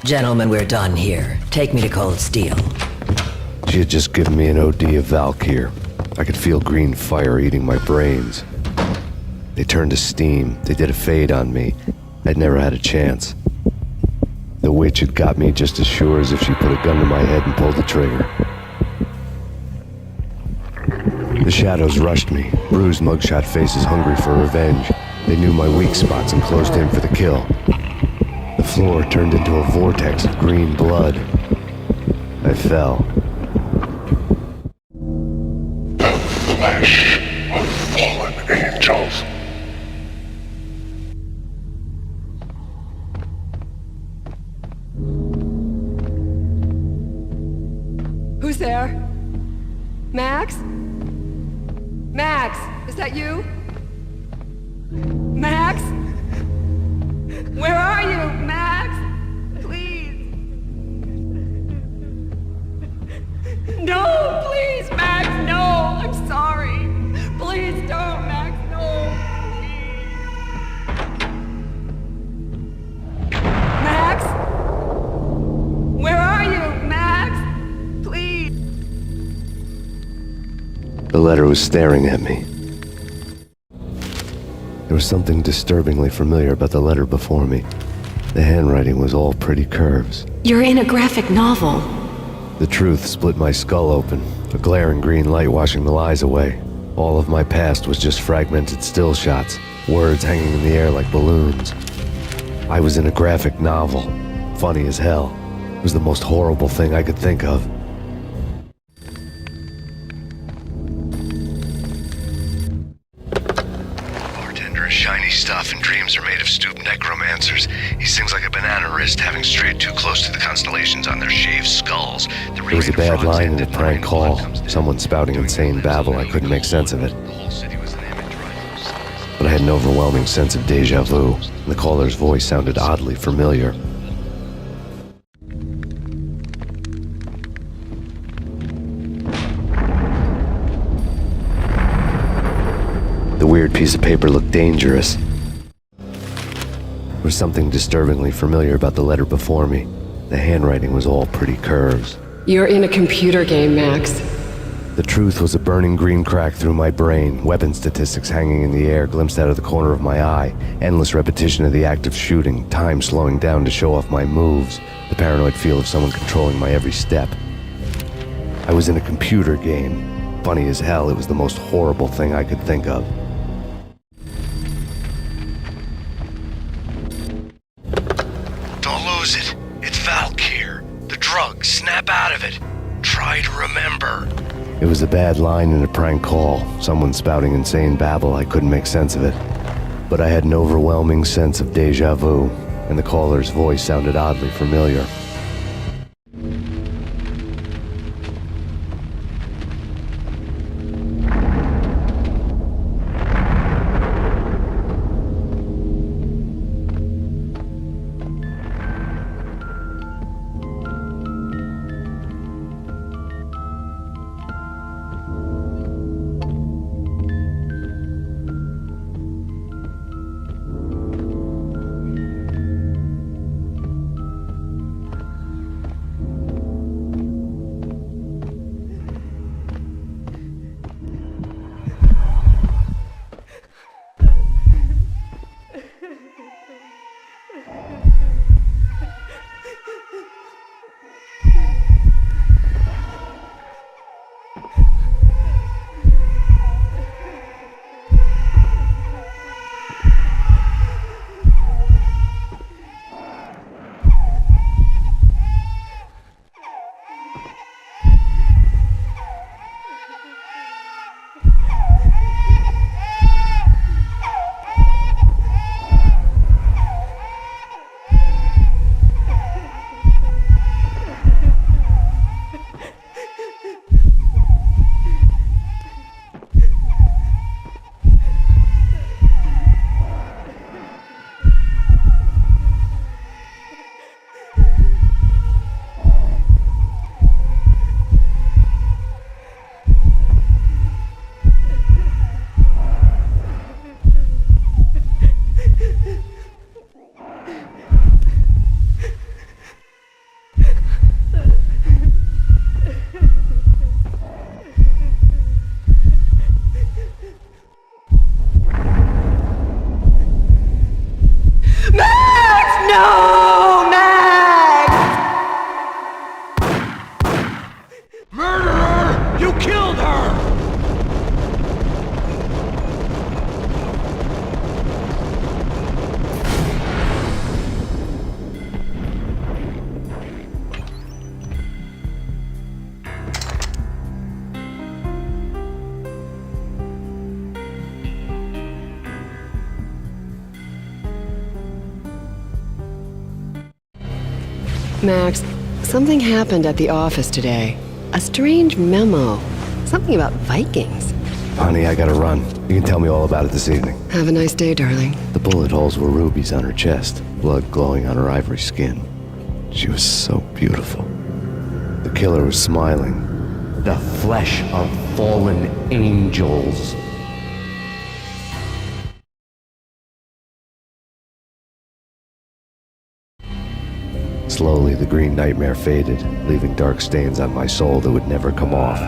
Gentlemen, we're done here. Take me to Cold Steel. She had just given me an OD of Valkyr. I could feel green fire eating my brains. They turned to steam. They did a fade on me. I'd never had a chance. The witch had got me just as sure as if she put a gun to my head and pulled the trigger. The shadows rushed me, bruised mugshot faces hungry for revenge. They knew my weak spots and closed in for the kill. The floor turned into a vortex of green blood. I fell. The flesh of fallen angels. Who's there? Max? Max, is that you? Max? Where are you, Max? Please. No, please, Max, no. I'm sorry. Please don't, Max, no. Max? Where are you, Max? Please. The letter was staring at me. There was something disturbingly familiar about the letter before me. The handwriting was all pretty curves. You're in a graphic novel. The truth split my skull open, a glaring green light washing the lies away. All of my past was just fragmented still shots, words hanging in the air like balloons. I was in a graphic novel. Funny as hell. It was the most horrible thing I could think of. Shiny stuff and dreams are made of stooped necromancers. He sings like a banana wrist, having strayed too close to the constellations on their shaved skulls. There was a bad line in a prank call. Someone spouting insane babble. I couldn't make sense of it. But I had an overwhelming sense of deja vu. The caller's voice sounded oddly familiar. The weird piece of paper looked dangerous. There was something disturbingly familiar about the letter before me. The handwriting was all pretty curves. You're in a computer game, Max. The truth was a burning green crack through my brain, weapon statistics hanging in the air, glimpsed out of the corner of my eye, endless repetition of the act of shooting, time slowing down to show off my moves, the paranoid feel of someone controlling my every step. I was in a computer game. Funny as hell, it was the most horrible thing I could think of. It's Valkyr. The drug. Snap out of it. Try to remember. It was a bad line in a prank call. Someone spouting insane babble. I couldn't make sense of it. But I had an overwhelming sense of deja vu, and the caller's voice sounded oddly familiar. Max, something happened at the office today. A strange memo. Something about Vikings. Honey, I gotta run. You can tell me all about it this evening. Have a nice day, darling. The bullet holes were rubies on her chest, blood glowing on her ivory skin. She was so beautiful. The killer was smiling. The flesh of fallen angels. Slowly, the green nightmare faded, leaving dark stains on my soul that would never come off.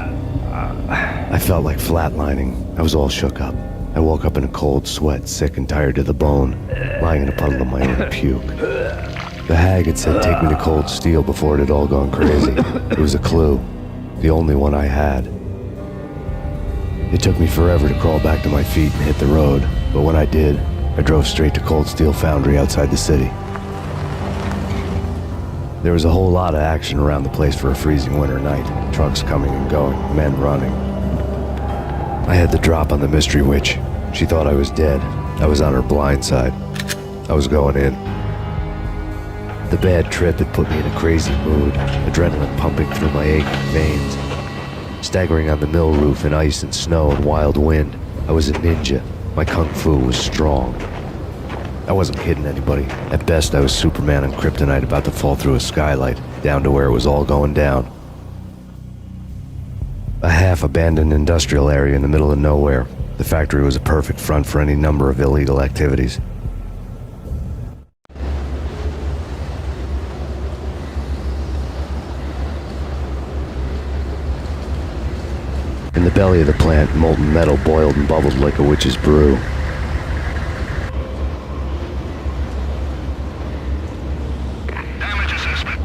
I felt like flatlining. I was all shook up. I woke up in a cold sweat, sick and tired to the bone, lying in a puddle of my own puke. The hag had said take me to cold steel before it had all gone crazy. It was a clue, the only one I had. It took me forever to crawl back to my feet and hit the road, but when I did, I drove straight to Cold Steel Foundry outside the city. There was a whole lot of action around the place for a freezing winter night. Trucks coming and going, men running. I had the drop on the mystery witch. She thought I was dead. I was on her blind side. I was going in. The bad trip had put me in a crazy mood, adrenaline pumping through my aching veins. Staggering on the mill roof in ice and snow and wild wind, I was a ninja. My kung fu was strong. I wasn't kidding anybody. At best, I was Superman on kryptonite about to fall through a skylight, down to where it was all going down. A half-abandoned industrial area in the middle of nowhere. The factory was a perfect front for any number of illegal activities. In the belly of the plant, molten metal boiled and bubbled like a witch's brew. Damage assessment.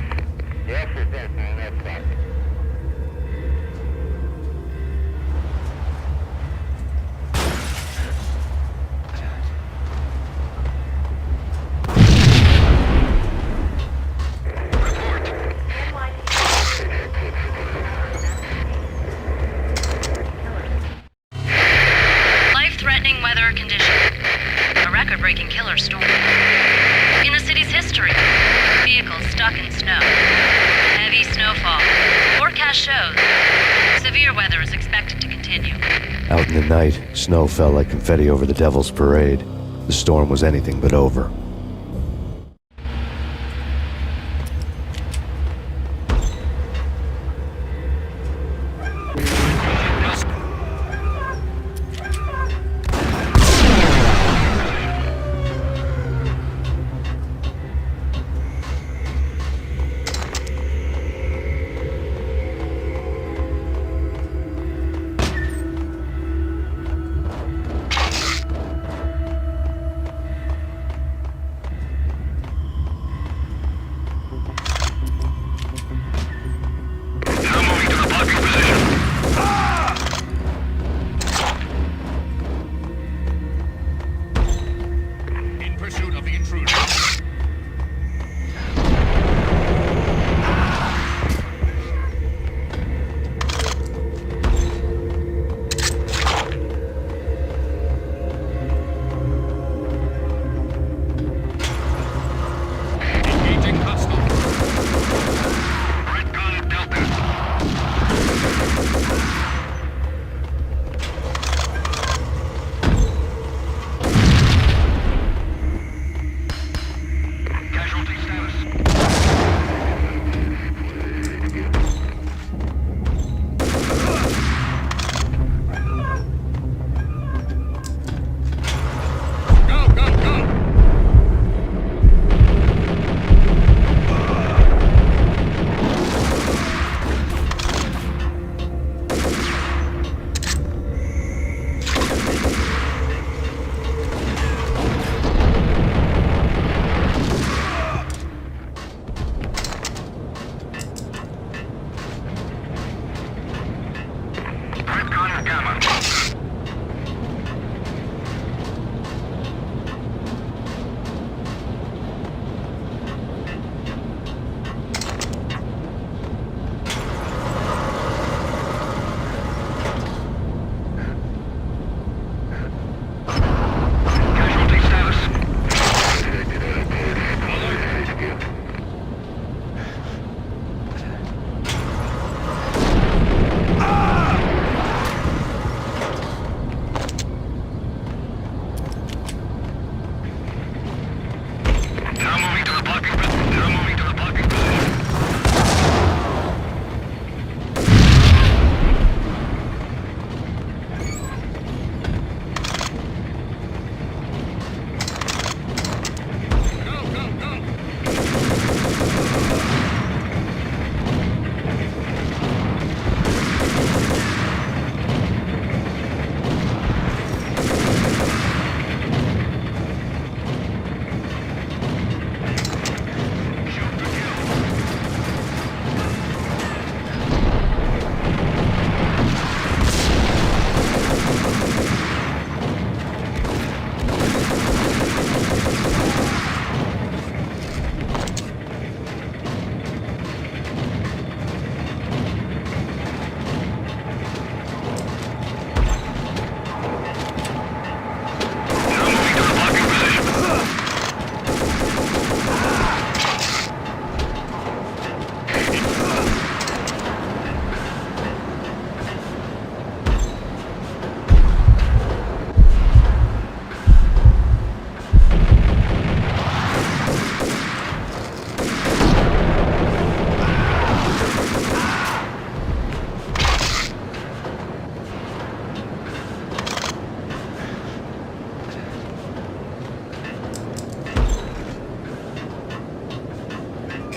Life-threatening weather conditions. A record-breaking killer storm. In the city's history, vehicles stuck in snow. Heavy snowfall. Forecast shows severe weather is expected to continue. Out in the night, snow fell like confetti over the Devil's Parade. The storm was anything but over.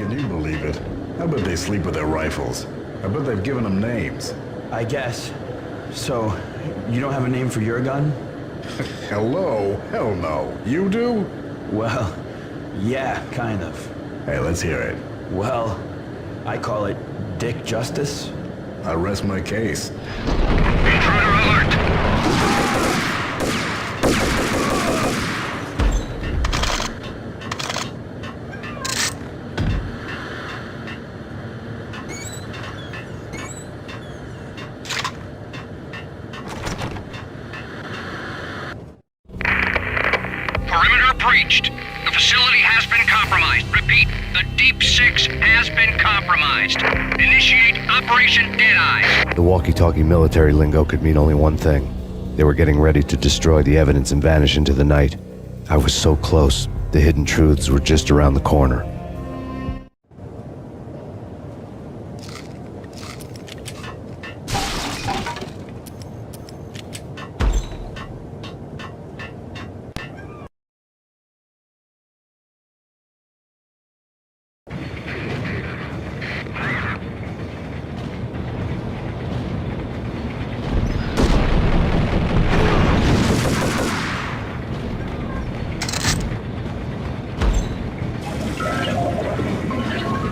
Can you believe it? I bet they sleep with their rifles. I bet they've given them names. I guess. So, you don't have a name for your gun? Hello? Hell no. You do? Well, yeah, kind of. Hey, let's hear it. Well, I call it Dick Justice. I rest my case. Intruder alert! Perimeter breached. The facility has been compromised. Repeat, the Deep Six has been compromised. Initiate Operation Deadeye. The walkie-talkie military lingo could mean only one thing. They were getting ready to destroy the evidence and vanish into the night. I was so close. The hidden truths were just around the corner.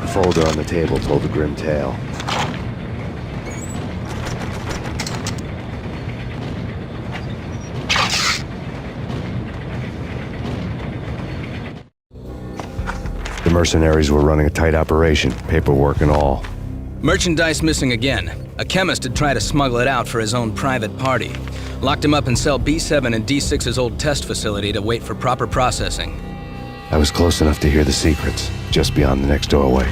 The folder on the table told a grim tale. The mercenaries were running a tight operation, paperwork and all. Merchandise missing again. A chemist had tried to smuggle it out for his own private party. Locked him up in cell B7 in D6's old test facility to wait for proper processing. I was close enough to hear the secrets, just beyond the next doorway.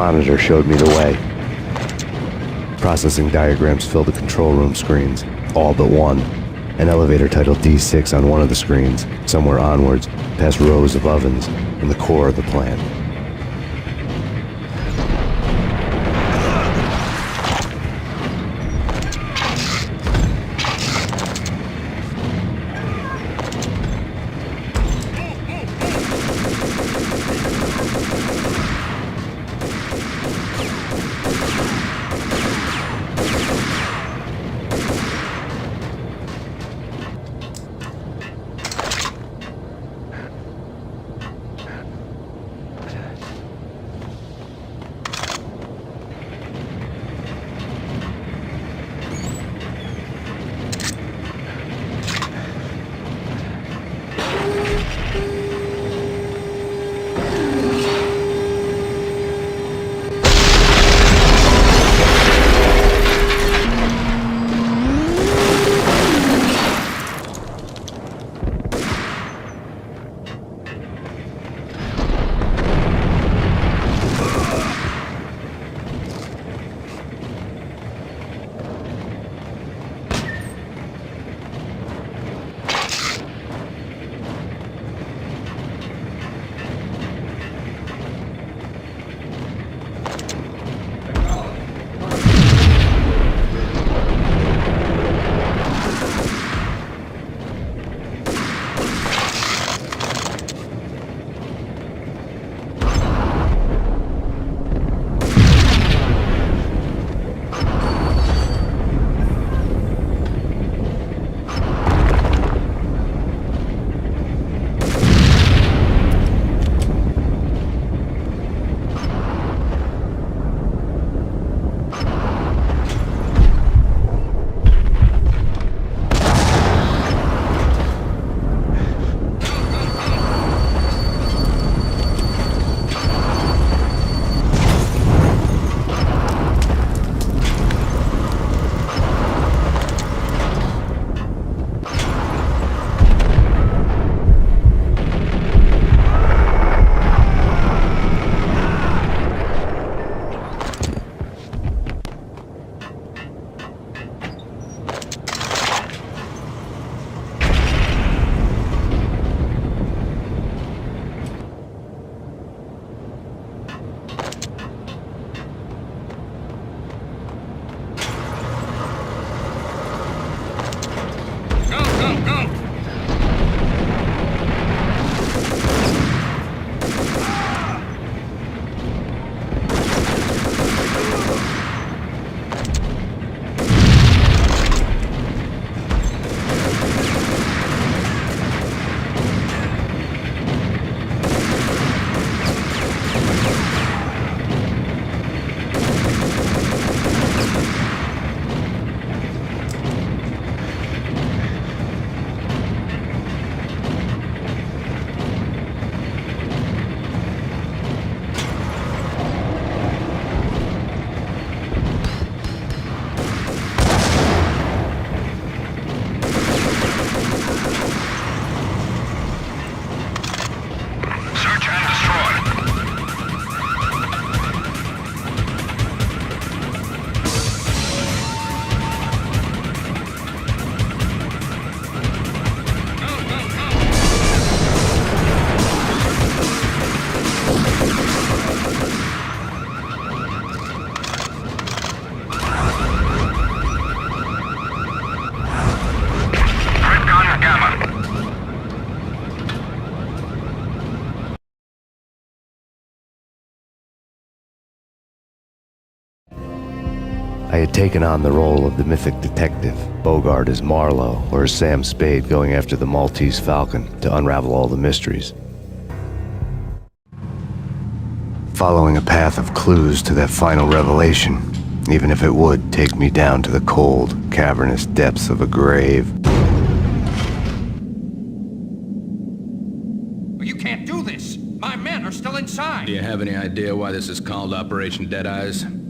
monitor showed me the way. Processing diagrams filled the control room screens, all but one. An elevator titled D6 on one of the screens, somewhere onwards, past rows of ovens, in the core of the plant. I had taken on the role of the mythic detective, Bogart as Marlowe, or as Sam Spade going after the Maltese Falcon to unravel all the mysteries. Following a path of clues to that final revelation, even if it would take me down to the cold, cavernous depths of a grave. You can't do this! My men are still inside! Do you have any idea why this is called Operation Deadeyes?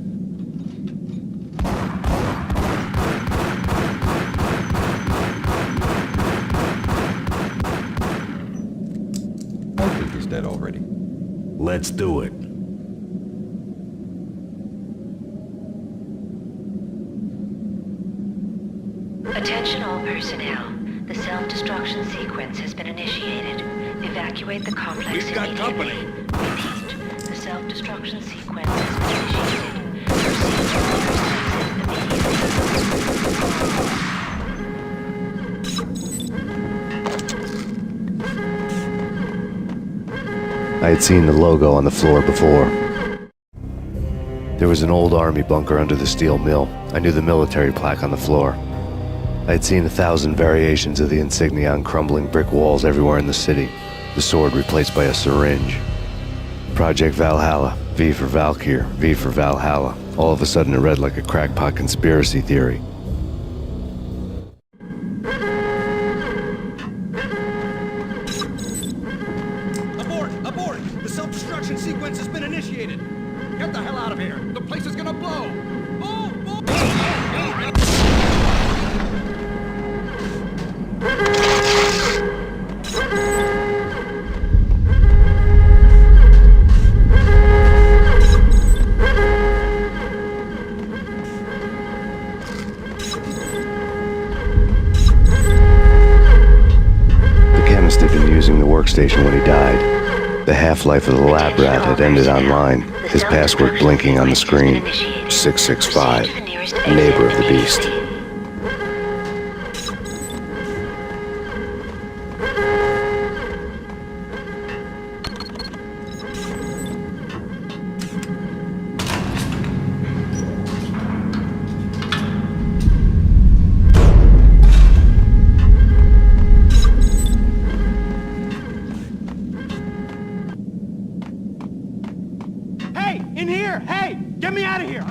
Dead already. Let's do it. Attention all personnel. The self-destruction sequence has been initiated. Evacuate the complex We've got immediately. company. Repeat. The self-destruction sequence has been initiated. Proceed to the I had seen the logo on the floor before. There was an old army bunker under the steel mill. I knew the military plaque on the floor. I had seen 1,000 variations of the insignia on crumbling brick walls everywhere in the city. The sword replaced by a syringe. Project Valhalla, V for Valkyr, V for Valhalla. All of a sudden it read like a crackpot conspiracy theory. Abort! The self-destruction sequence has been initiated! Get the hell out of here! The place is gonna blow! The chemist had been using the workstation when he died. The half-life of the lab rat had ended online, his password blinking on the screen. 665, neighbor of the beast. In here! Hey! Get me out of here!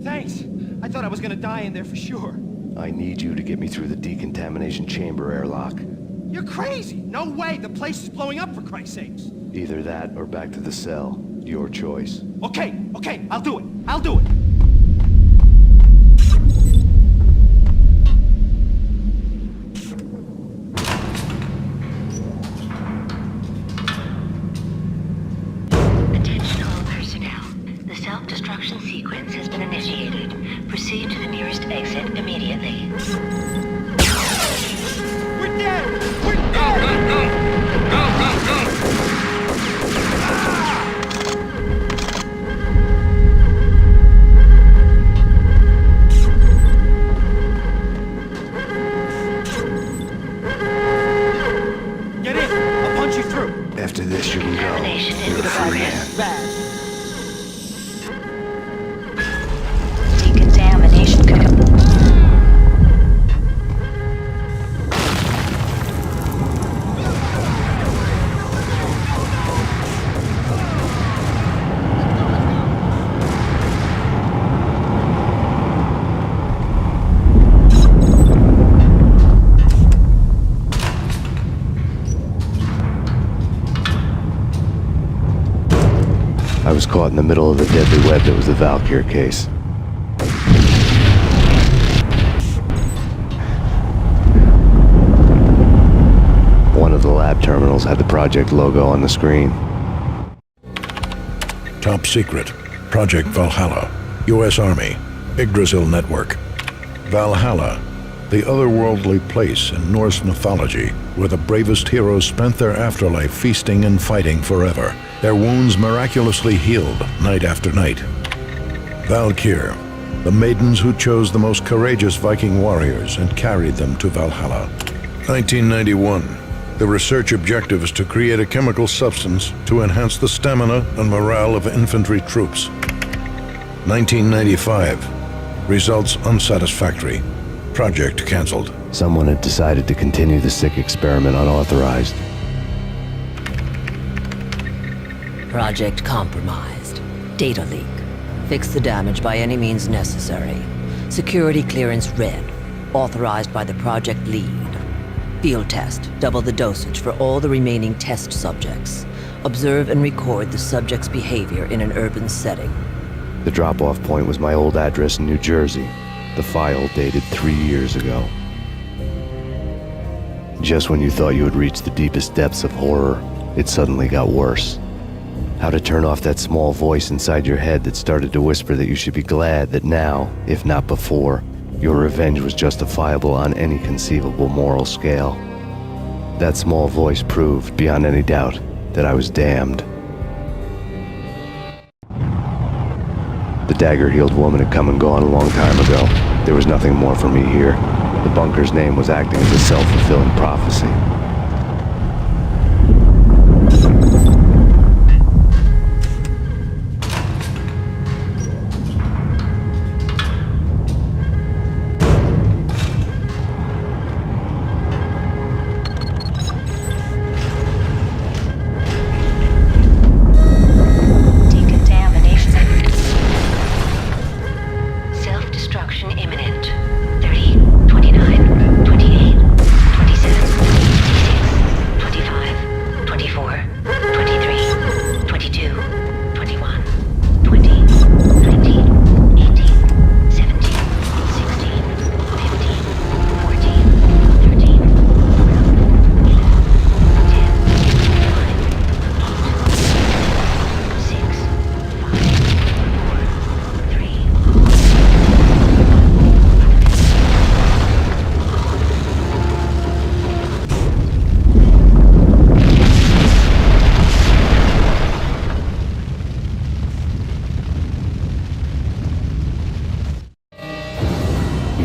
Thanks. I thought I was gonna die in there for sure. I need you to get me through the decontamination chamber airlock. You're crazy! No way! The place is blowing up, for Christ's sakes! Either that or back to the cell. Your choice. Okay, I'll do it. Attention all personnel. The self-destruction sequence has been initiated. Proceed to the nearest exit immediately. We're dead! We're dead! Go! Get in! I'll punch you through! After this, you can go. Examination You're in a free man. Bad. Decontamination I was caught in the middle of the deadly web that was the Valkyr case. One of the lab terminals had the project logo on the screen. Top secret. Project Valhalla. U.S. Army. Yggdrasil Network. Valhalla, the otherworldly place in Norse mythology where the bravest heroes spent their afterlife feasting and fighting forever, their wounds miraculously healed night after night. Valkyr, the maidens who chose the most courageous Viking warriors and carried them to Valhalla. 1991. The research objective is to create a chemical substance to enhance the stamina and morale of infantry troops. 1995. Results unsatisfactory. Project cancelled. Someone had decided to continue the sick experiment unauthorized. Project compromised. Data leak. Fix the damage by any means necessary. Security clearance red. Authorized by the project lead. Field test. Double the dosage for all the remaining test subjects. Observe and record the subject's behavior in an urban setting. The drop-off point was my old address in New Jersey. The file dated 3 years ago. Just when you thought you had reached the deepest depths of horror, it suddenly got worse. How to turn off that small voice inside your head that started to whisper that you should be glad that now, if not before, your revenge was justifiable on any conceivable moral scale. That small voice proved, beyond any doubt, that I was damned. The dagger-heeled woman had come and gone a long time ago. There was nothing more for me here. The bunker's name was acting as a self-fulfilling prophecy.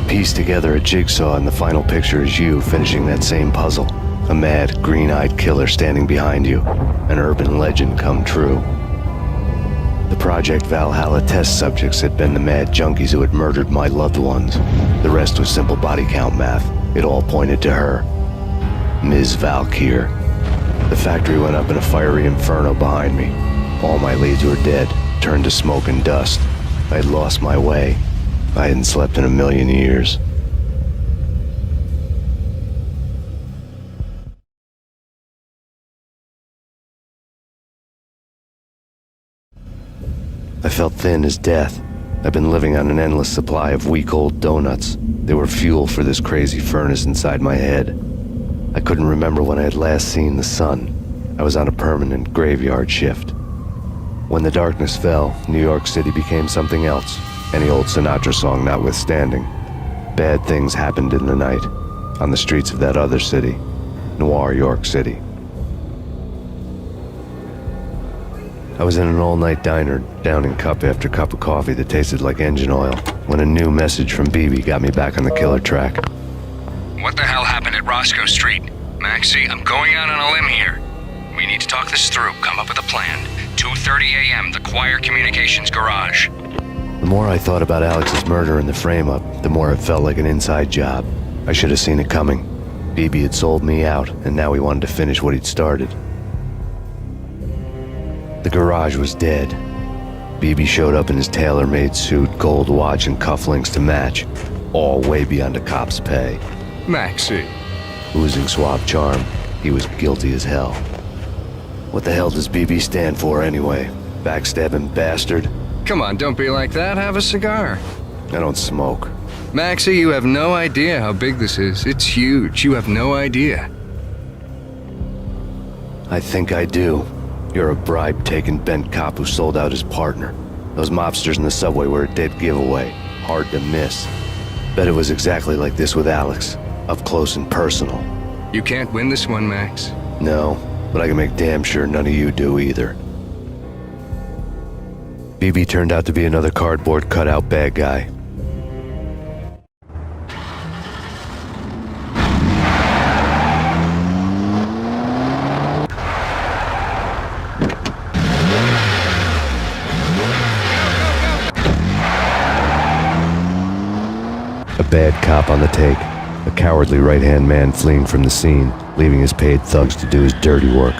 Piece together a jigsaw, and the final picture is you finishing that same puzzle. A mad, green-eyed killer standing behind you. An urban legend come true. The Project Valhalla test subjects had been the mad junkies who had murdered my loved ones. The rest was simple body count math. It all pointed to her. Ms. Valkyr. The factory went up in a fiery inferno behind me. All my leads were dead, turned to smoke and dust. I had lost my way. I hadn't slept in a million years. I felt thin as death. I've been living on an endless supply of week-old donuts. They were fuel for this crazy furnace inside my head. I couldn't remember when I had last seen the sun. I was on a permanent graveyard shift. When the darkness fell, New York City became something else. Any old Sinatra song notwithstanding. Bad things happened in the night, on the streets of that other city, Noir York City. I was in an all-night diner, downing cup after cup of coffee that tasted like engine oil, when a new message from BB got me back on the killer track. What the hell happened at Roscoe Street? Maxie, I'm going out on a limb here. We need to talk this through, come up with a plan. 2:30 a.m., the Choir Communications Garage. The more I thought about Alex's murder and the frame-up, the more it felt like an inside job. I should have seen it coming. BB had sold me out, and now he wanted to finish what he'd started. The garage was dead. BB showed up in his tailor-made suit, gold watch, and cufflinks to match, all way beyond a cop's pay. Maxie. Oozing suave charm, he was guilty as hell. What the hell does BB stand for anyway? Backstabbing bastard? Come on, don't be like that. Have a cigar. I don't smoke. Maxie, you have no idea how big this is. It's huge. You have no idea. I think I do. You're a bribe-taking bent cop who sold out his partner. Those mobsters in the subway were a dead giveaway. Hard to miss. Bet it was exactly like this with Alex. Up close and personal. You can't win this one, Max. No, but I can make damn sure none of you do either. BB turned out to be another cardboard cutout bad guy. A bad cop on the take. A cowardly right-hand man fleeing from the scene, leaving his paid thugs to do his dirty work.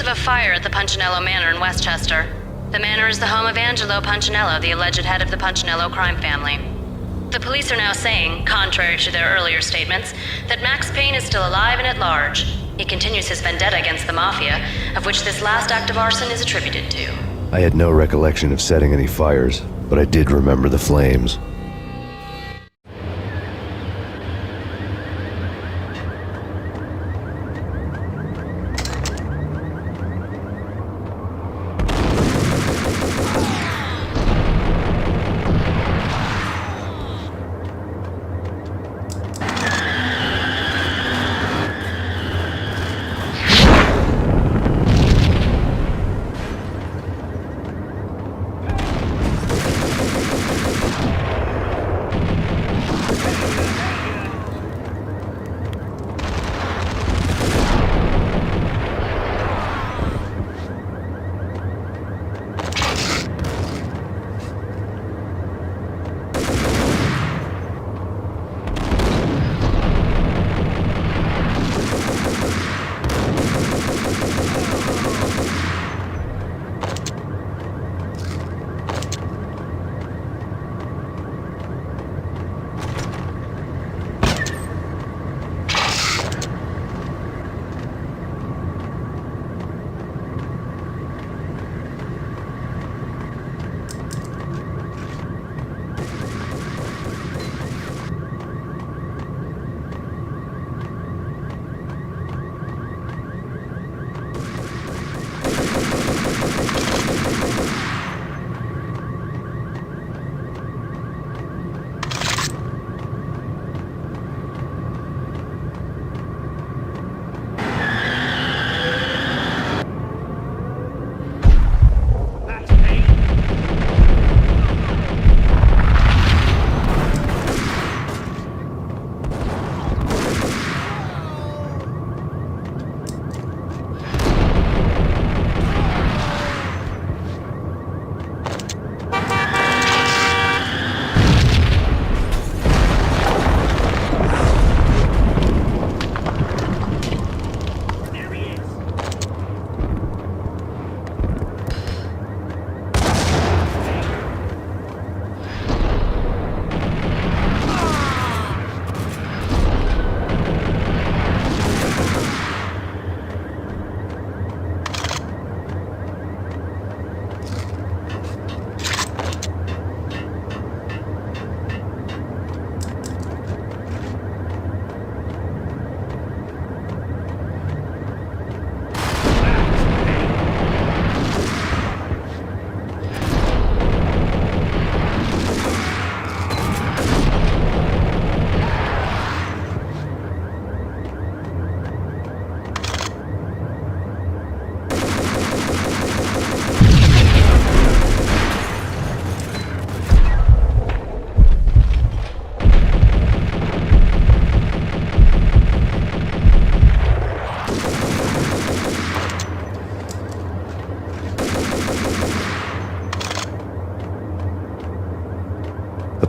of a fire at the Punchinello Manor in Westchester. The manor is the home of Angelo Punchinello, the alleged head of the Punchinello crime family. The police are now saying, contrary to their earlier statements, that Max Payne is still alive and at large. He continues his vendetta against the Mafia, of which this last act of arson is attributed to. I had no recollection of setting any fires, but I did remember the flames.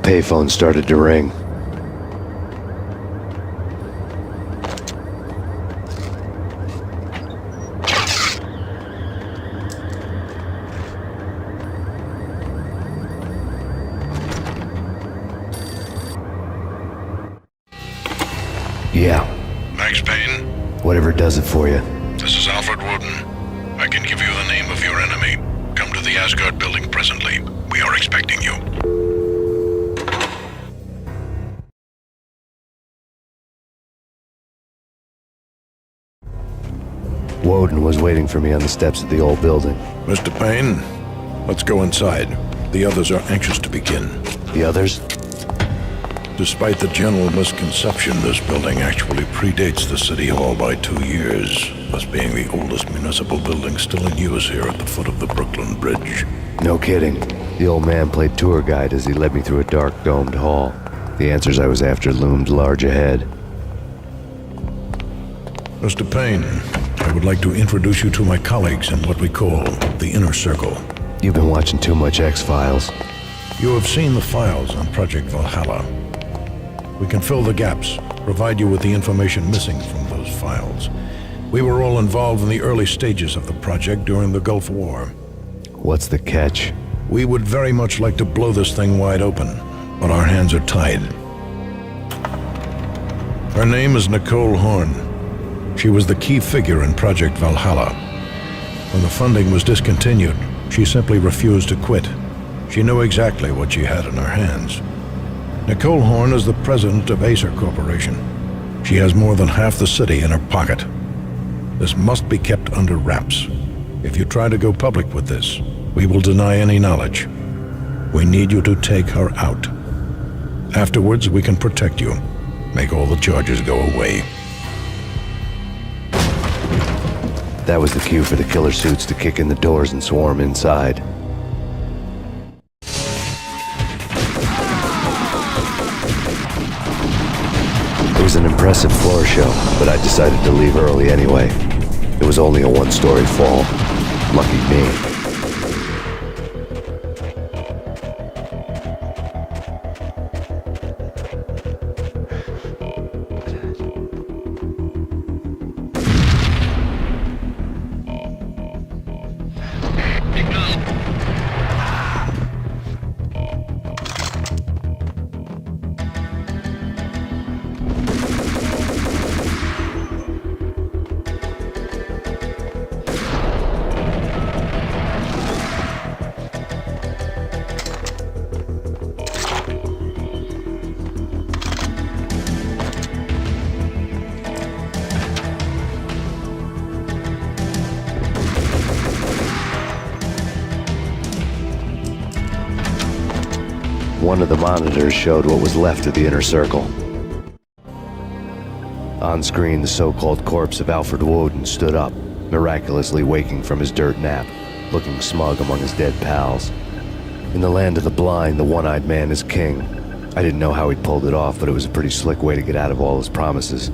Payphone started to ring. Yeah. Max Payne? Whatever does it for you. This is Alfred Woden. I can give you the name of your enemy. Come to the Asgard building presently. We are expecting you. Woden was waiting for me on the steps of the old building. Mr. Payne, let's go inside. The others are anxious to begin. The others? Despite the general misconception, this building actually predates the City Hall by 2 years, thus being the oldest municipal building still in use here at the foot of the Brooklyn Bridge. No kidding. The old man played tour guide as he led me through a dark domed hall. The answers I was after loomed large ahead. Mr. Payne, I would like to introduce you to my colleagues in what we call the Inner Circle. You've been watching too much X-Files. You have seen the files on Project Valhalla. We can fill the gaps, provide you with the information missing from those files. We were all involved in the early stages of the project during the Gulf War. What's the catch? We would very much like to blow this thing wide open, but our hands are tied. Her name is Nicole Horn. She was the key figure in Project Valhalla. When the funding was discontinued, she simply refused to quit. She knew exactly what she had in her hands. Nicole Horn is the president of Acer Corporation. She has more than half the city in her pocket. This must be kept under wraps. If you try to go public with this, we will deny any knowledge. We need you to take her out. Afterwards, we can protect you. Make all the charges go away. That was the cue for the killer suits to kick in the doors and swarm inside. It was an impressive floor show, but I decided to leave early anyway. It was only a one-story fall. Lucky me. One of the monitors showed what was left of the inner circle. On screen, the so-called corpse of Alfred Woden stood up, miraculously waking from his dirt nap, looking smug among his dead pals. In the land of the blind, the one-eyed man is king. I didn't know how he'd pulled it off, but it was a pretty slick way to get out of all his promises.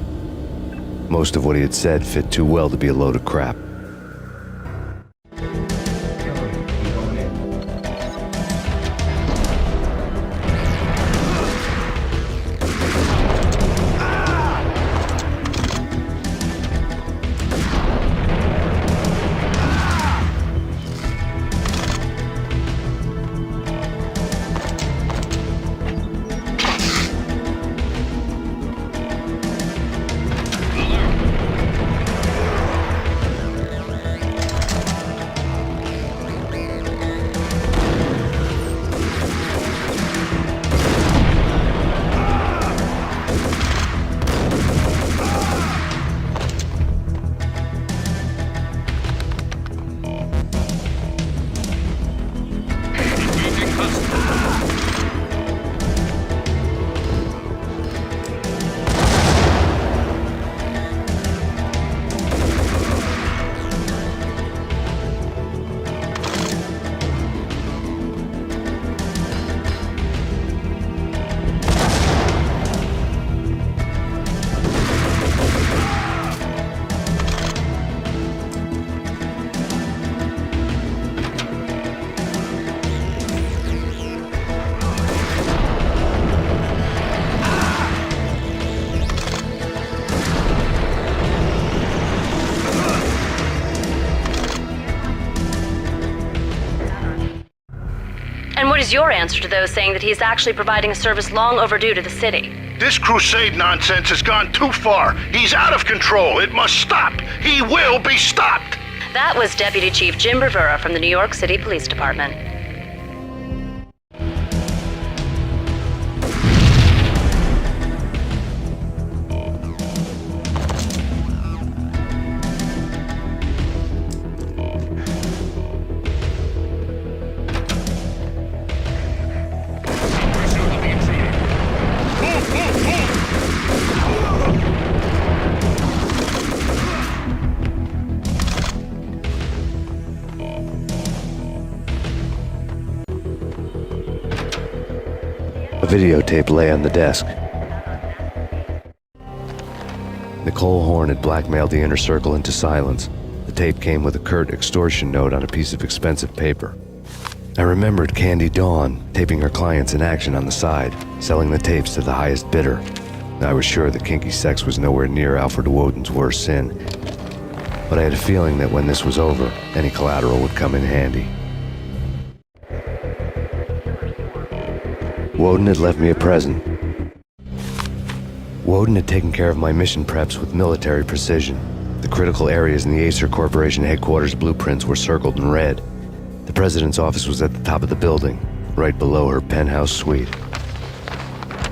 Most of what he had said fit too well to be a load of crap. What is your answer to those saying that he's actually providing a service long overdue to the city? This crusade nonsense has gone too far. He's out of control. It must stop. He will be stopped. That was Deputy Chief Jim Bravura from the New York City Police Department. A videotape lay on the desk. Nicole Horn had blackmailed the inner circle into silence. The tape came with a curt extortion note on a piece of expensive paper. I remembered Candy Dawn taping her clients in action on the side, selling the tapes to the highest bidder. I was sure that kinky sex was nowhere near Alfred Woden's worst sin. but I had a feeling that when this was over, any collateral would come in handy. Woden had left me a present. Woden had taken care of my mission preps with military precision. The critical areas in the Acer Corporation headquarters blueprints were circled in red. The president's office was at the top of the building, right below her penthouse suite.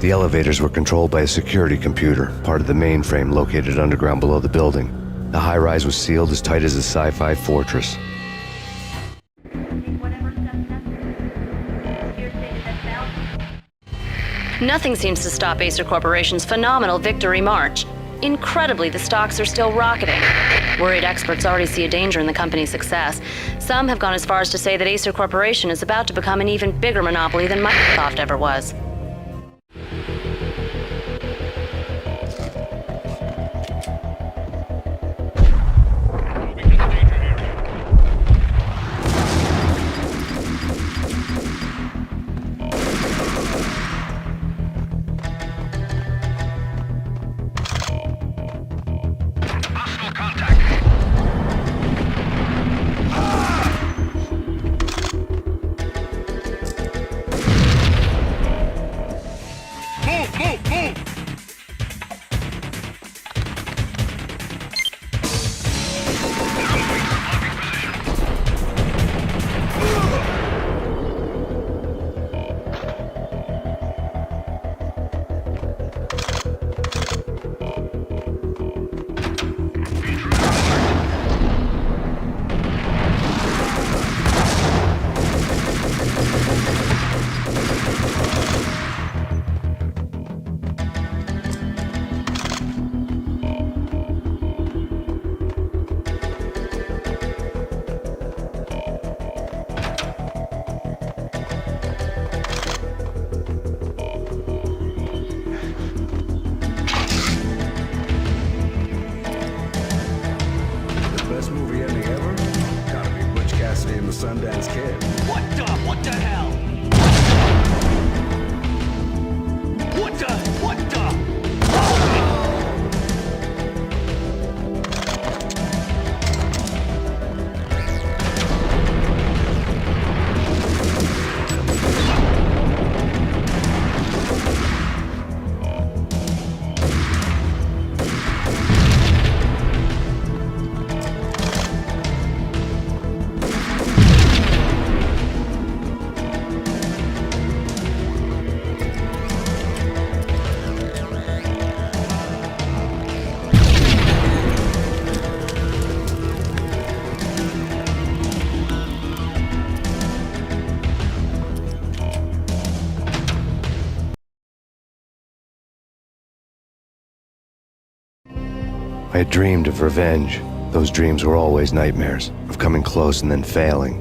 The elevators were controlled by a security computer, part of the mainframe located underground below the building. The high-rise was sealed as tight as a sci-fi fortress. Nothing seems to stop Acer Corporation's phenomenal victory march. Incredibly, the stocks are still rocketing. Worried experts already see a danger in the company's success. Some have gone as far as to say that Acer Corporation is about to become an even bigger monopoly than Microsoft ever was. I had dreamed of revenge. Those dreams were always nightmares, of coming close and then failing.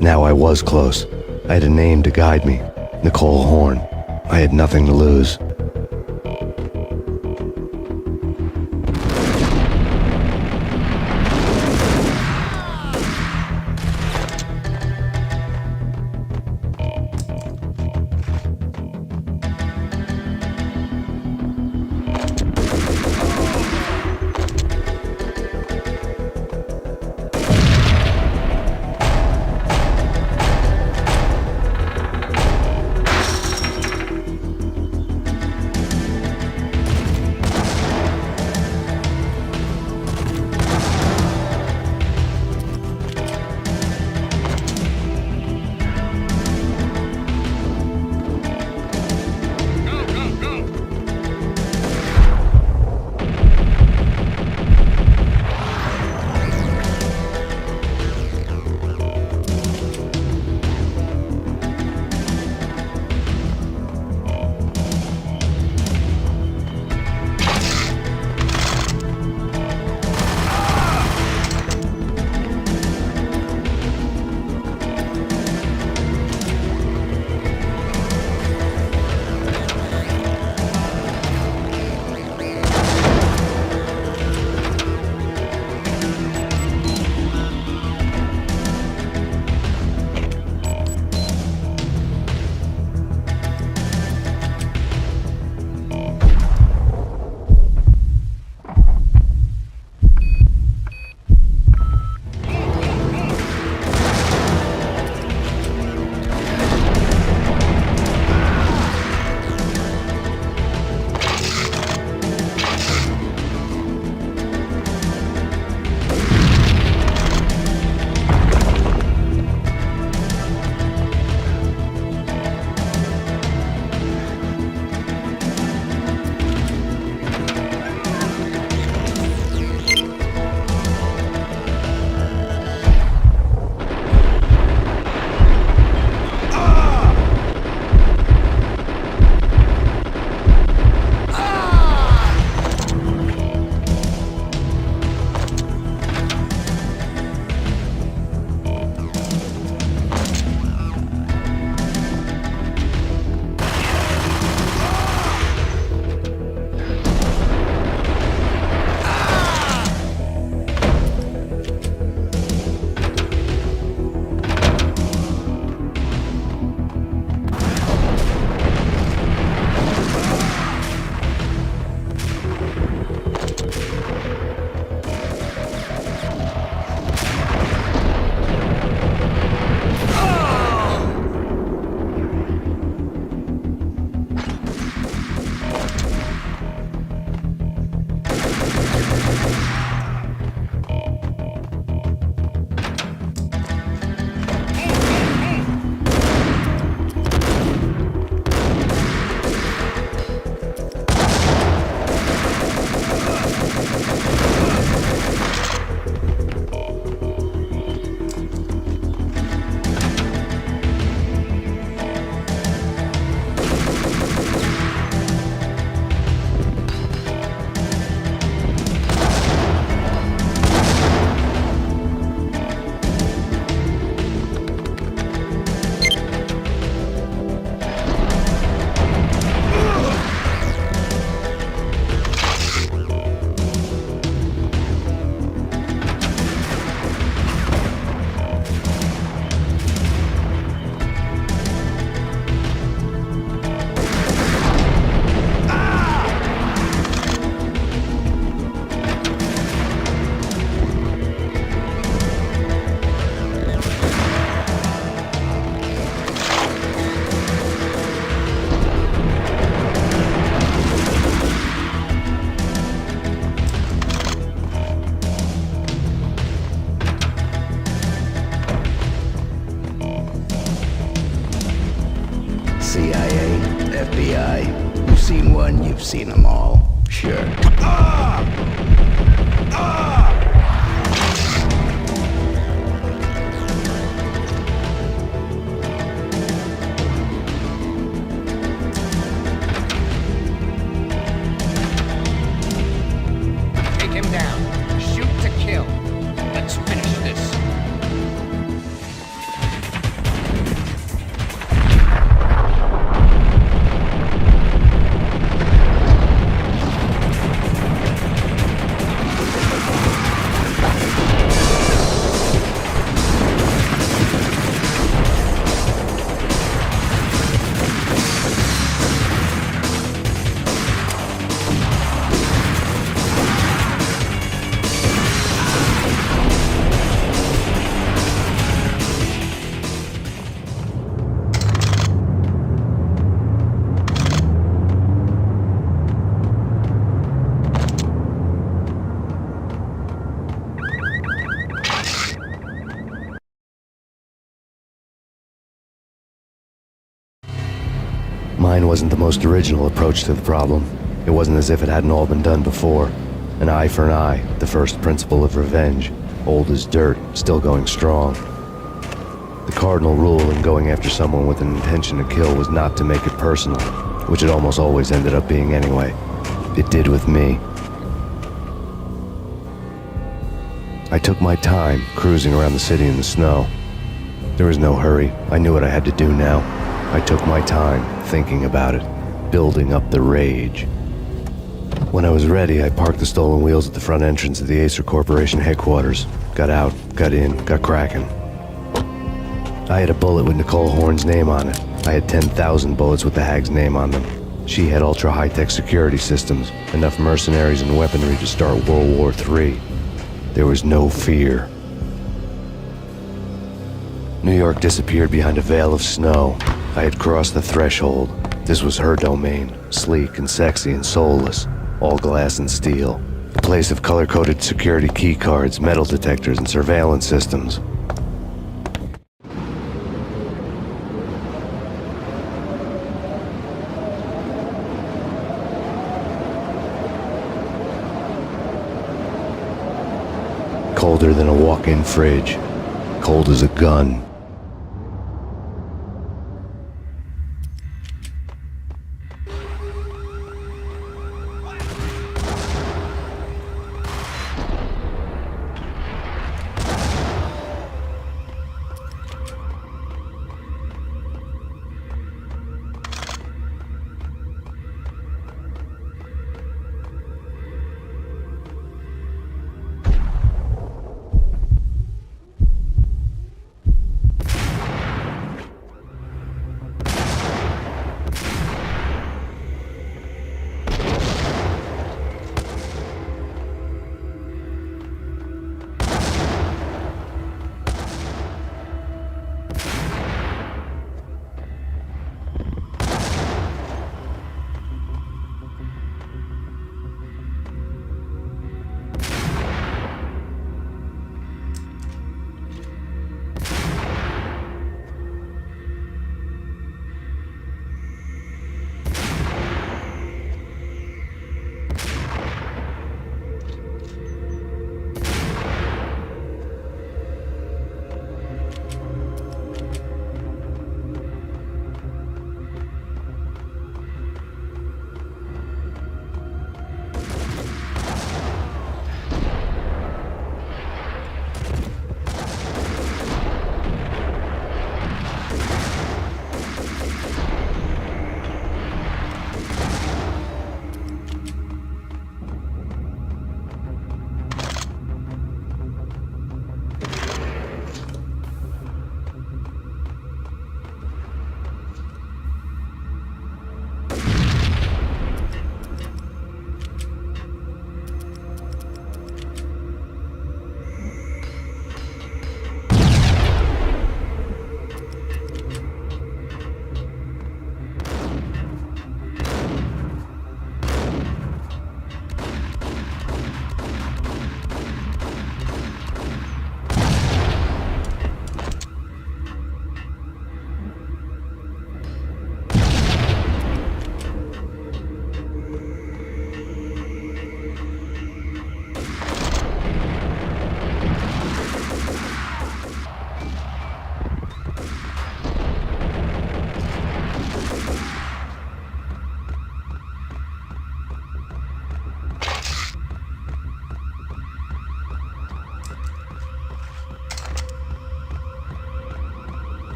Now I was close. I had a name to guide me, Nicole Horn. I had nothing to lose. FBI. You've seen one, you've seen them all. Sure. Take him down. Shoot to kill. Let's finish this. Mine wasn't the most original approach to the problem. It wasn't as if it hadn't all been done before. An eye for an eye, the first principle of revenge. Old as dirt, still going strong. The cardinal rule in going after someone with an intention to kill was not to make it personal, which it almost always ended up being anyway. It did with me. I took my time, cruising around the city in the snow. There was no hurry. I knew what I had to do now. I took my time, thinking about it, building up the rage. When I was ready, I parked the stolen wheels at the front entrance of the Acer Corporation headquarters. Got out, got in, got cracking. I had a bullet with Nicole Horn's name on it. I had 10,000 bullets with the Hag's name on them. She had ultra-high-tech security systems, enough mercenaries and weaponry to start World War III. There was no fear. New York disappeared behind a veil of snow. I had crossed the threshold. This was her domain, sleek and sexy and soulless, all glass and steel. A place of color-coded security keycards, metal detectors, and surveillance systems. Colder than a walk-in fridge. Cold as a gun.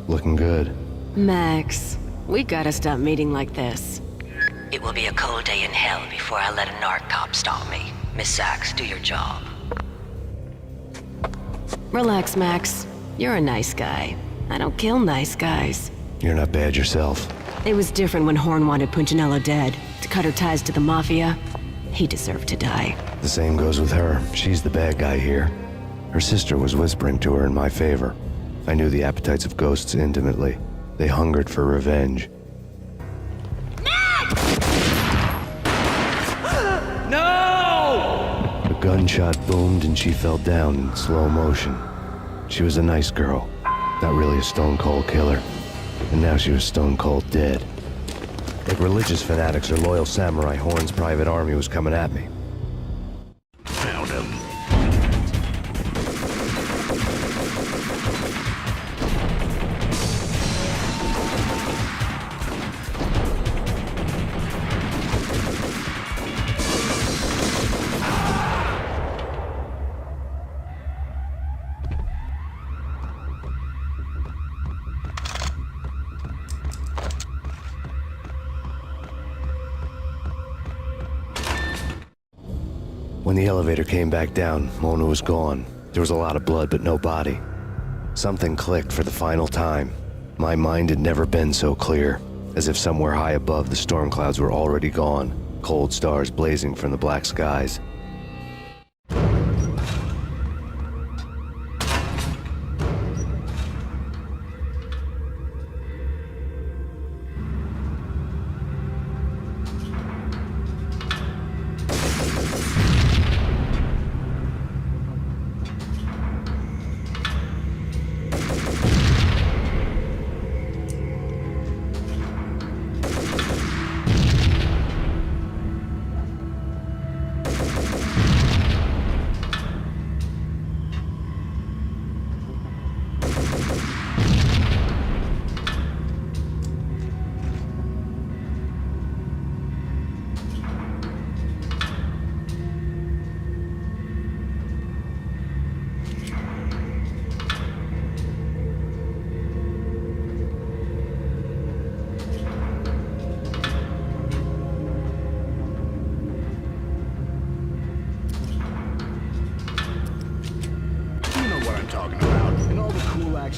Looking good. Max, we gotta stop meeting like this. It will be a cold day in hell before I let a narc cop stop me. Miss Sachs, do your job. Relax, Max. You're a nice guy. I don't kill nice guys. You're not bad yourself. It was different when Horn wanted Punchinello dead. To cut her ties to the Mafia. He deserved to die. The same goes with her. She's the bad guy here. Her sister was whispering to her in my favor. I knew the appetites of ghosts intimately. They hungered for revenge. No! A gunshot boomed and she fell down in slow motion. She was a nice girl. Not really a stone-cold killer. And now she was stone-cold dead. Like religious fanatics or loyal samurai, Horn's private army was coming at me. Found him. When the elevator came back down, Mona was gone. There was a lot of blood, but no body. Something clicked for the final time. My mind had never been so clear, as if somewhere high above the storm clouds were already gone, cold stars blazing from the black skies.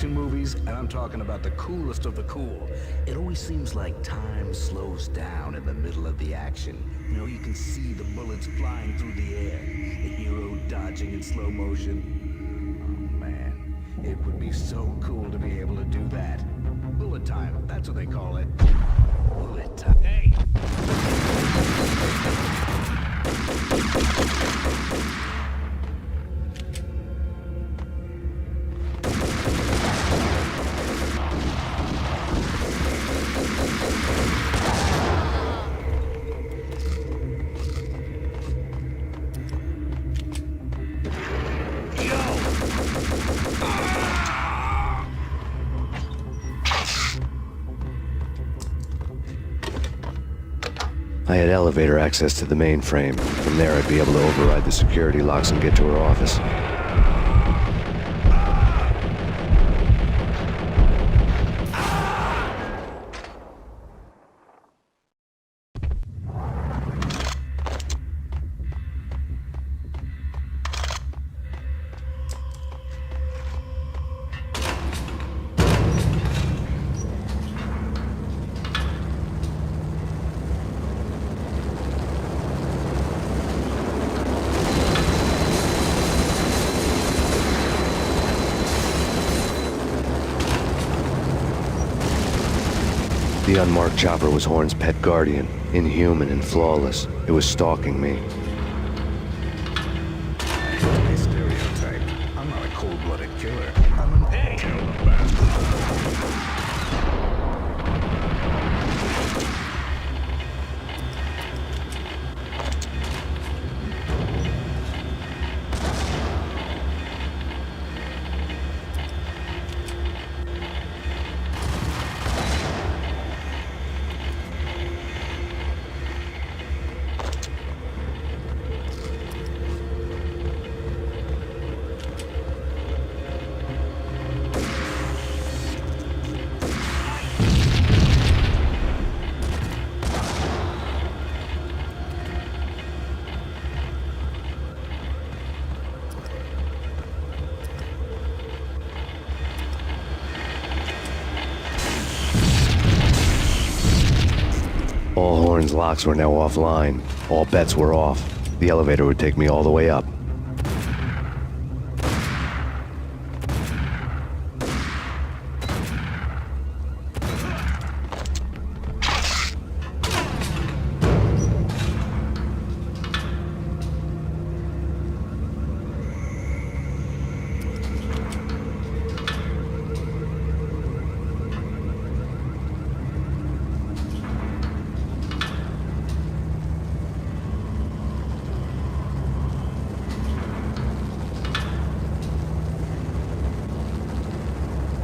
Movies, and I'm talking about the coolest of the cool. It always seems like time slows down in the middle of the action. You know, you can see the bullets flying through the air, the hero dodging in slow motion. Oh man, it would be so cool to be able to do that. Bullet time, that's what they call it. Bullet time. Hey! I had elevator access to the mainframe. From there, I'd be able to override the security locks and get to her office. The unmarked chopper was Horn's pet guardian, inhuman and flawless. It was stalking me. I stereotype. I'm not a cold-blooded killer. I'm an kill bastard. All Horn's locks were now offline. All bets were off. The elevator would take me all the way up.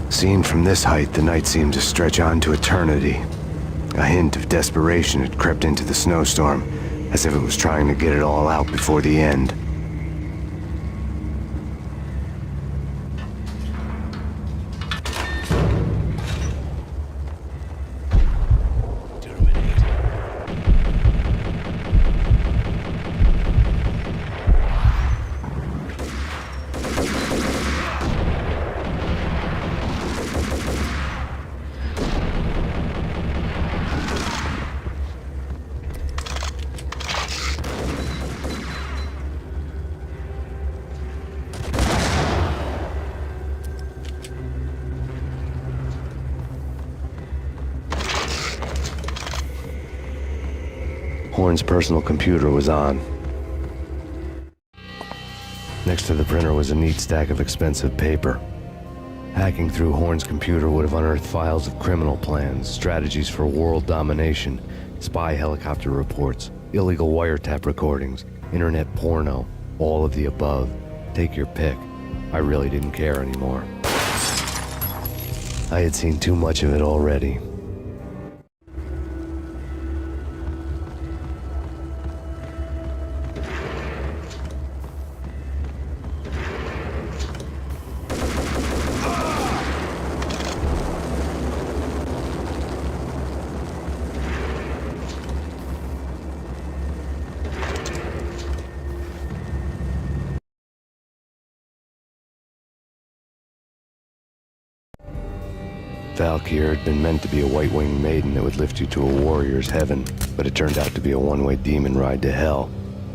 Seen from this height, the night seemed to stretch on to eternity. A hint of desperation had crept into the snowstorm, as if it was trying to get it all out before the end. Horn's personal computer was on. Next to the printer was a neat stack of expensive paper. Hacking through Horn's computer would have unearthed files of criminal plans, strategies for world domination, spy helicopter reports, illegal wiretap recordings, internet porno, all of the above. Take your pick. I really didn't care anymore. I had seen too much of it already. Valkyr had been meant to be a white-winged maiden that would lift you to a warrior's heaven, but it turned out to be a one-way demon ride to hell.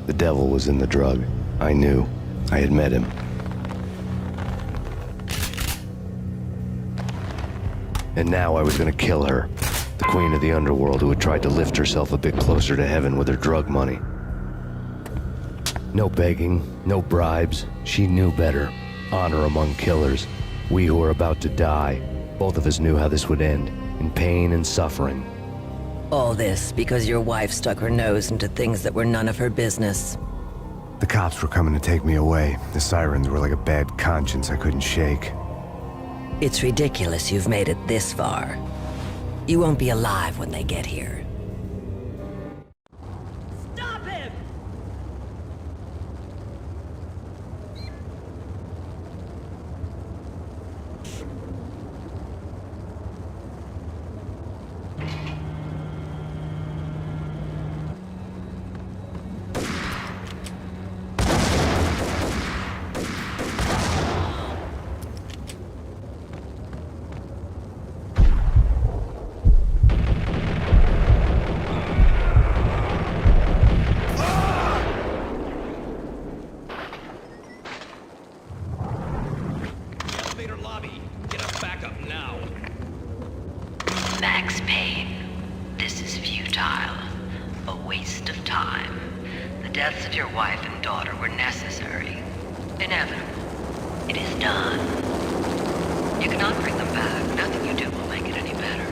The devil was in the drug. I knew. I had met him. And now I was gonna kill her. The queen of the underworld who had tried to lift herself a bit closer to heaven with her drug money. No begging, no bribes. She knew better. Honor among killers. We who were about to die. Both of us knew how this would end, in pain and suffering. All this because your wife stuck her nose into things that were none of her business. The cops were coming to take me away. The sirens were like a bad conscience I couldn't shake. It's ridiculous you've made it this far. You won't be alive when they get here. Stop him! Max Payne, this is futile. A waste of time. The deaths of your wife and daughter were necessary. Inevitable. It is done. You cannot bring them back. Nothing you do will make it any better.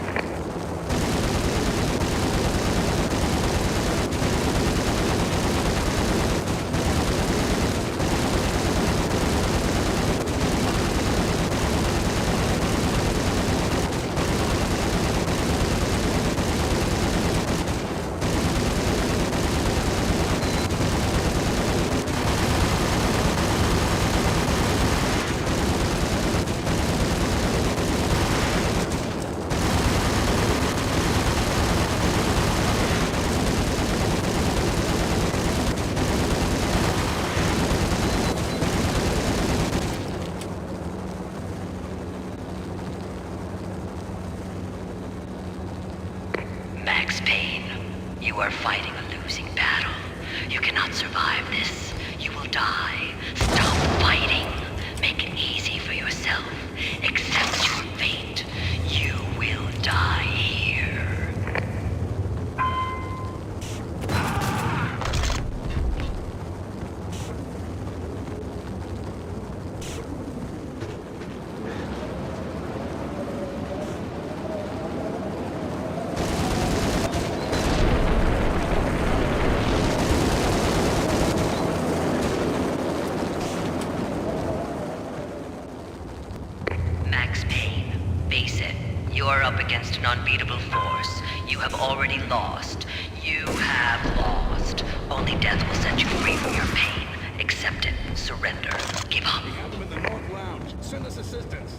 Max Payne. You are fighting a losing battle. You cannot survive this. You will die. Stop fighting. Make it easy for yourself. Accept your fate. You will die here. Max Payne, face it. You are up against an unbeatable force. You have already lost. You have lost. Only death will set you free from your pain. Accept it. Surrender. Give up. We have them in the North Lounge. Send us assistance.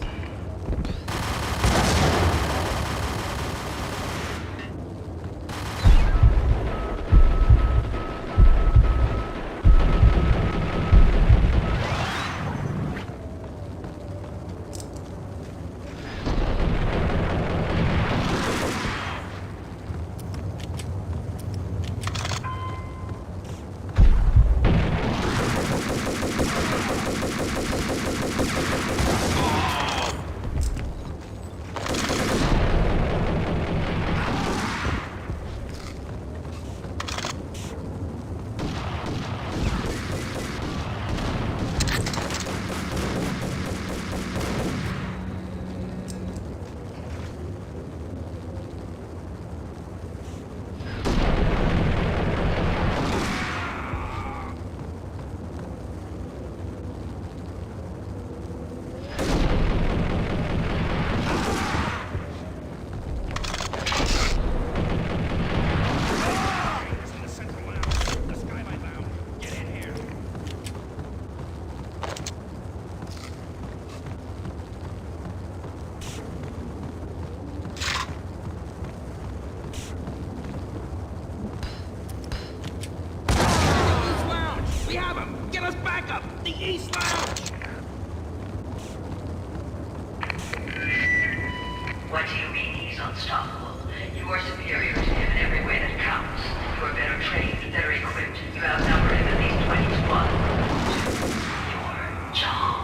What do you mean he's unstoppable? You are superior to him in every way that counts. You are better trained, better equipped. You outnumber him at least 20 to 1. Your job.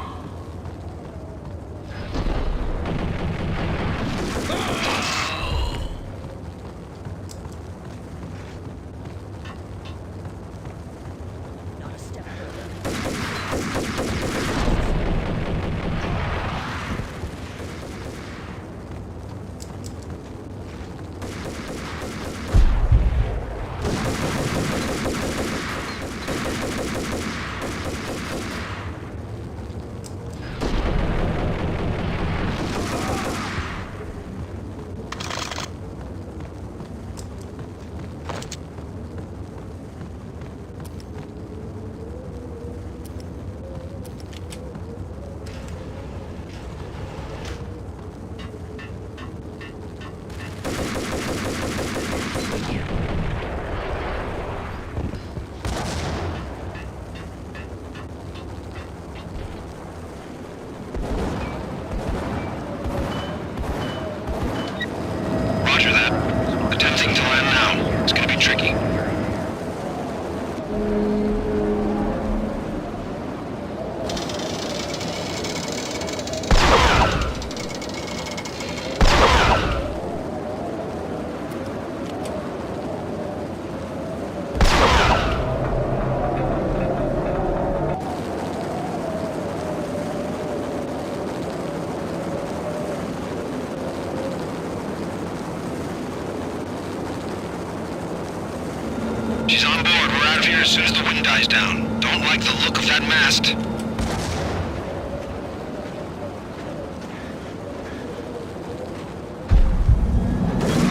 She's on board. We're out of here as soon as the wind dies down. Don't like the look of that mast.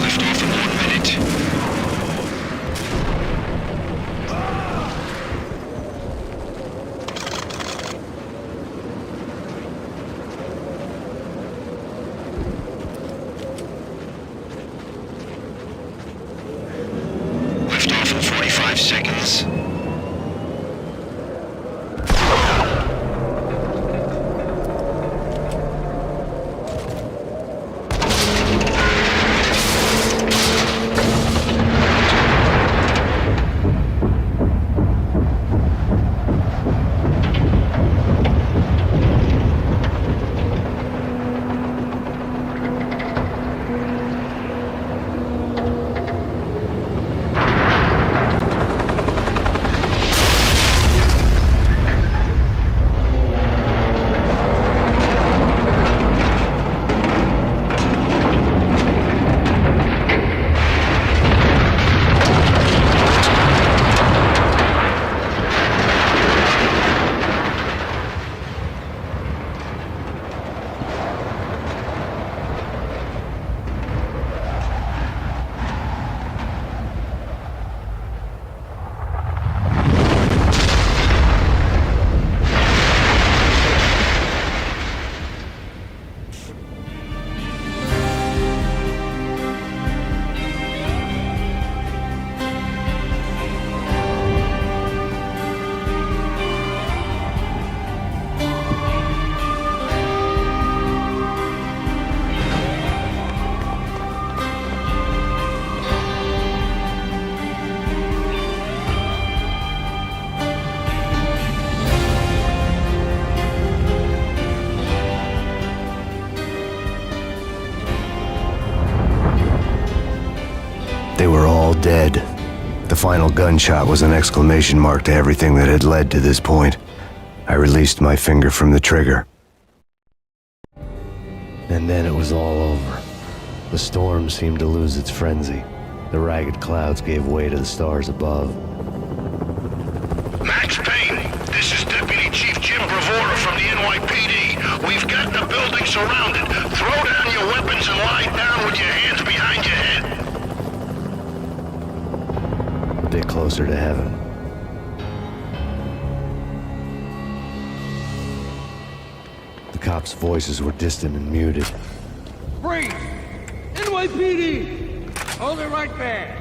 Lift off in 1 minute. Lift off in 45 seconds. all dead. The final gunshot was an exclamation mark to everything that had led to this point. I released my finger from the trigger. And then it was all over. The storm seemed to lose its frenzy. The ragged clouds gave way to the stars above. Max Payne, this is Deputy Chief Jim Bravura from the NYPD. We've got the building surrounded. Throw down your weapons and lie down with your hands behind your head. A bit closer to heaven. The cops' voices were distant and muted. Freeze! NYPD! Hold it right there!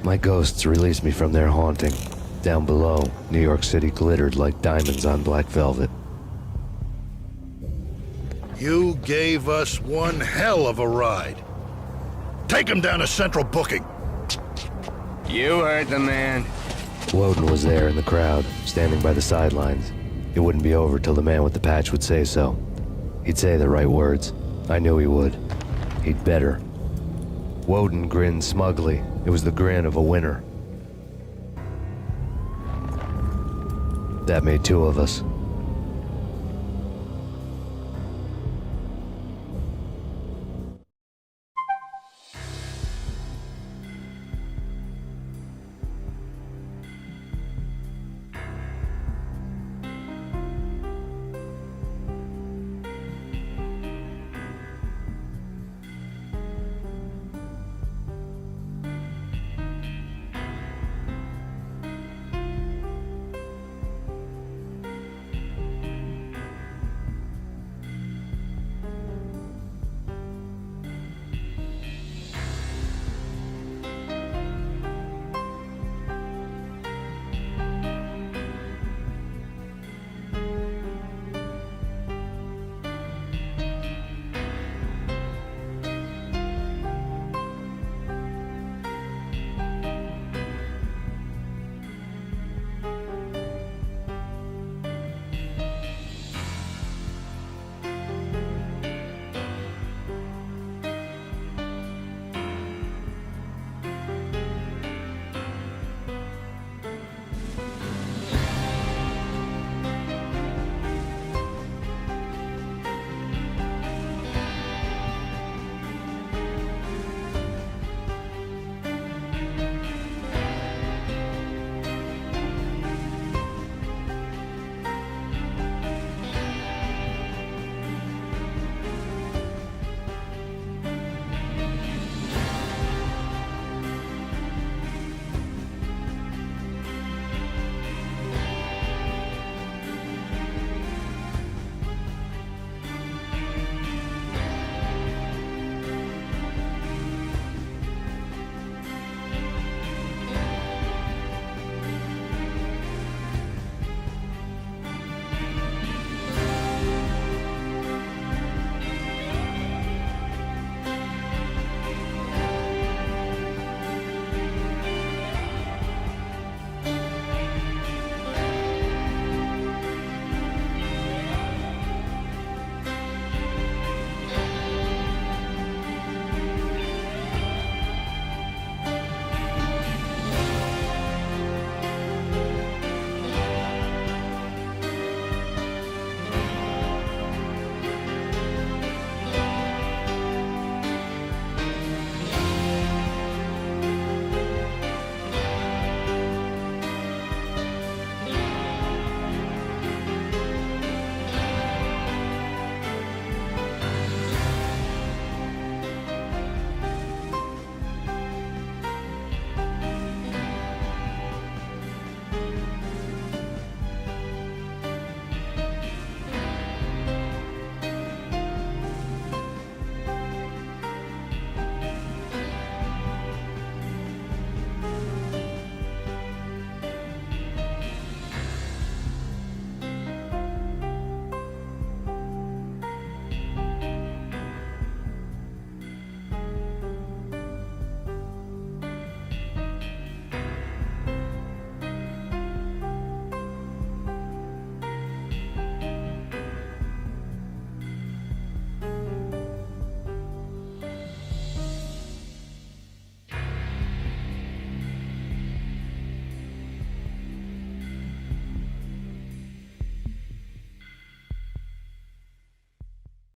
My ghosts released me from their haunting. Down below, New York City glittered like diamonds on black velvet. You gave us one hell of a ride. Take him down to Central Booking. You heard the man. Woden was there in the crowd, standing by the sidelines. It wouldn't be over till the man with the patch would say so. He'd say the right words. I knew he would. He'd better. Woden grinned smugly. It was the grin of a winner. That made two of us.